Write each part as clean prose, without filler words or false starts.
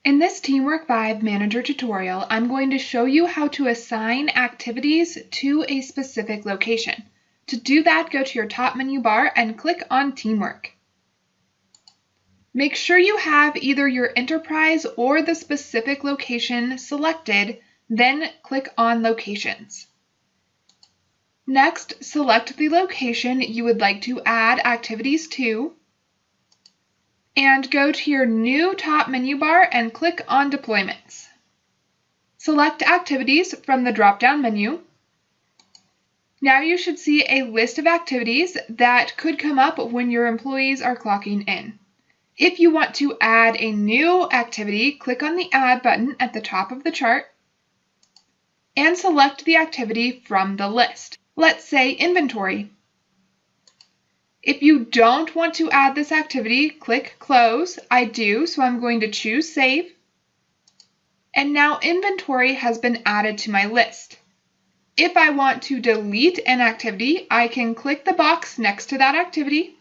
In this Teamwork 5 Manager tutorial, I'm going to show you how to assign activities to a specific location. To do that, go to your top menu bar and click on Teamwork. Make sure you have either your enterprise or the specific location selected, then click on Locations. Next, select the location you would like to add activities to, and go to your new top menu bar and click on Deployments. Select Activities from the drop-down menu. Now you should see a list of activities that could come up when your employees are clocking in. If you want to add a new activity, click on the Add button at the top of the chart and select the activity from the list. Let's say Inventory. If you don't want to add this activity, click Close. I do, so I'm going to choose Save. And now Inventory has been added to my list. If I want to delete an activity, I can click the box next to that activity,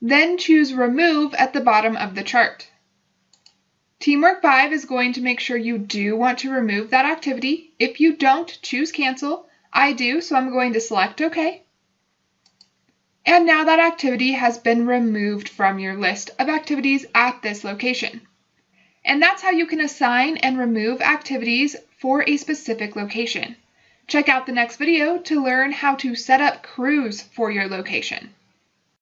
then choose Remove at the bottom of the chart. Teamwork 5 is going to make sure you do want to remove that activity. If you don't, choose Cancel. I do, so I'm going to select OK. And now that activity has been removed from your list of activities at this location. And that's how you can assign and remove activities for a specific location. Check out the next video to learn how to set up crews for your location.